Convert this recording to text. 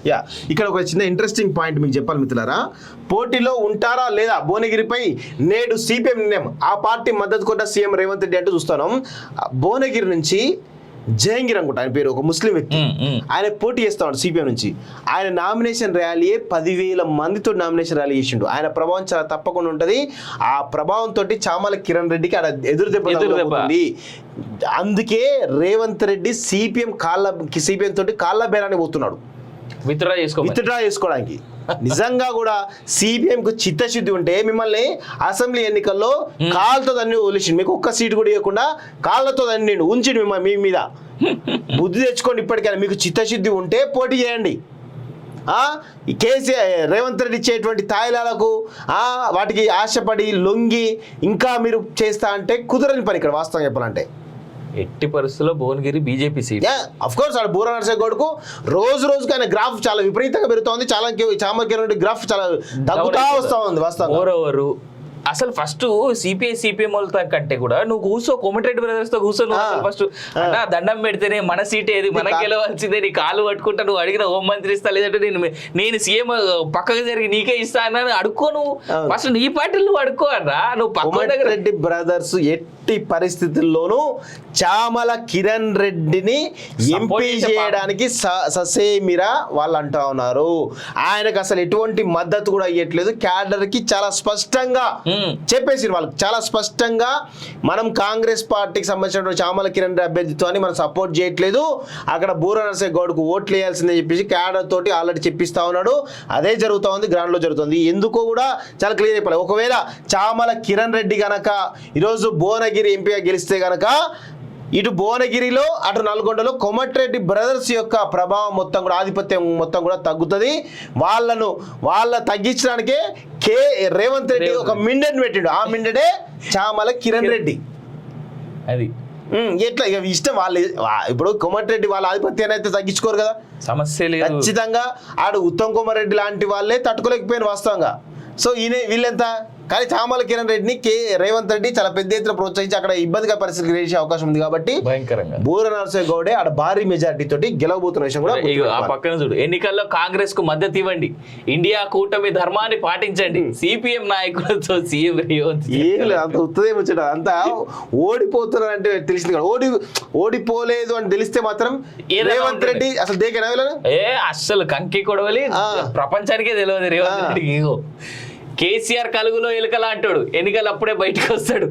Yeah, ఇక్కడ ఒక చిన్న ఇంట్రెస్టింగ్ పాయింట్ మీకు చెప్పాలి మిత్రులారా. పోటీలో ఉంటారా లేదా భువనగిరిపై నేడు సిపిఎం నిర్ణయం. ఆ పార్టీ మద్దతు కొన్న సీఎం రేవంత్ రెడ్డి అంటూ చూస్తున్నాం. భువనగిరి నుంచి జహంగీర్ అనుకుంటా ఆయన పేరు, ఒక ముస్లిం వ్యక్తి, ఆయన పోటీ చేస్తున్నాడు సిపిఎం నుంచి. ఆయన నామినేషన్ ర్యాలీ 10,000 మందితో నామినేషన్ ర్యాలీ చేసిండు. ఆయన ప్రభావం చాలా తప్పకుండా ఉంటుంది. ఆ ప్రభావం తోటి చామల కిరణ్ రెడ్డికి ఆడ ఎదురు దెబ్బ తగులుతుంది. అందుకే రేవంత్ రెడ్డి సిపిఎం తోటి కాళ్ళ బేరానికి పోతున్నాడు విత్డ్రా చేసుకోవడానికి. నిజంగా కూడా సిపిఎం కు చిత్తశుద్ధి ఉంటే మిమ్మల్ని అసెంబ్లీ ఎన్నికల్లో కాళ్ళతో దాన్ని వదిలేసిండు. మీకు ఒక్క సీటు కూడా ఇవ్వకుండా కాళ్ళతో దాన్ని ఉంచిండు మీ మీద. బుద్ధి తెచ్చుకోండి ఇప్పటికైనా. మీకు చిత్తశుద్ధి ఉంటే పోటీ చేయండి. కేసీఆర్ రేవంత్ రెడ్డి ఇచ్చేటువంటి తాయిలాలకు వాటికి ఆశపడి లొంగి ఇంకా మీరు చేస్తా అంటే కుదరని పని ఇక్కడ వాస్తవం చెప్పాలంటే. ఎట్టి పరిస్థితుల్లో Bhuvanagiri BJP seat. Of course ఆడ బూర నరసింహ గౌడ్కు రోజుకి ఆయన గ్రాఫ్ చాలా విపరీతంగా పెరుగుతోంది. చామల కిరణ్ రెడ్డి గ్రాఫ్ చాలా తగ్గుతా వస్తా ఉంది వాస్తవం. అసలు ఫస్ట్ సిపిఎం వాళ్ళతో కంటే కూడా నువ్వు కూర్చో, కోమటిరెడ్డి బ్రదర్స్ తో కూర్చో. ఫస్ట్ అన్నా దండం పెడితేనే మన సీట్ ఏది, మనకి గెలవాల్సిందే, నీ కాలు పట్టుకుంటా, నువ్వు అడిగిన హోంమంత్రి ఇస్తా, లేదంటే నేను సీఎం పక్కకు జరిగి నీకే ఇస్తా అని అడుక్కో. నువ్వు ఫస్ట్ నీ పార్టీలు నువ్వు అడుక్కో అన్నా. నువ్వు కోమటిరెడ్డి బ్రదర్స్ ఎట్టి పరిస్థితుల్లోనూ చామల కిరణ్ రెడ్డిని ఎంపీ చేయడానికి ససేమిరా వాళ్ళు అంటా ఉన్నారు. ఆయనకు అసలు ఎటువంటి మద్దతు కూడా ఇవ్వట్లేదు. క్యాడర్ కి చాలా స్పష్టంగా చెప్పేసి వాళ్ళకి చాలా స్పష్టంగా మనం కాంగ్రెస్ పార్టీకి సంబంధించిన చామల కిరణ్ రెడ్డి అభ్యర్థిత్వాన్ని మనం సపోర్ట్ చేయట్లేదు, అక్కడ బూర నరసింహ గౌడ్కు ఓట్లు వేయాల్సిందే చెప్పేసి క్యాడర్ తోటి ఆల్రెడీ చెప్పిస్తా ఉన్నాడు. అదే జరుగుతూ ఉంది, గ్రౌండ్ లో జరుగుతుంది. ఎందుకో కూడా చాలా క్లియర్ అయిపోలేదు. ఒకవేళ చామల కిరణ్ రెడ్డి గనక ఈరోజు భువనగిరి ఎంపీగా గెలిస్తే గనక ఇటు భువనగిరిలో అటు నల్గొండలో కోమటిరెడ్డి బ్రదర్స్ యొక్క ప్రభావం మొత్తం కూడా, ఆధిపత్యం మొత్తం కూడా తగ్గుతుంది. వాళ్ళ తగ్గించడానికే రేవంత్ రెడ్డి ఒక మిండెట్ పెట్టిండు. ఆ మిండెడే చామల కిరణ్ రెడ్డి. అది ఎట్లా ఇక ఇష్టం వాళ్ళు. ఇప్పుడు కోమటిరెడ్డి వాళ్ళ ఆధిపత్యాన్ని అయితే తగ్గించుకోరు కదా, సమస్య లేదు. ఖచ్చితంగా ఆడు ఉత్తమ్ కుమార్ రెడ్డి లాంటి వాళ్ళే తట్టుకోలేకపోయారు వాస్తవంగా. సో వీళ్ళెంత కానీ చామల కిరణ్ రెడ్డిని రేవంత్ రెడ్డి చాలా పెద్ద ఎత్తున ప్రోత్సహించి అక్కడ ఇబ్బందిగా పరిస్థితి చేసే అవకాశం ఉంది. కాబట్టి భయంకరంగా బూర నరసింహ గౌడే ఆడ భారీ మెజార్టీ తోటి గెలవబోతున్న విషయం కూడా ఆ పక్కన చూడు. ఎన్నికల్లో కాంగ్రెస్ కు మద్దతు ఇవ్వండి, ఇండియా కూటమి ధర్మాన్ని పాటించండి, సిపిఎం నాయకులతో సీఎం రేవంత్. అంత ఉత్తదే ముచ్చట. అంతా ఓడిపోతున్నారు అంటే తెలిసింది కదా. ఓడిపోలేదు అని తెలిస్తే మాత్రం రేవంత్ రెడ్డి అసలు దేకేనా అస్సలు కంకి కొడవలి ప్రపంచానికే తెలియదు రేవంత్ రెడ్డికి. కేసీఆర్ కలుగులో ఎలుకలా అంటాడు, ఎన్నికలు అప్పుడే బయటకు వస్తాడు.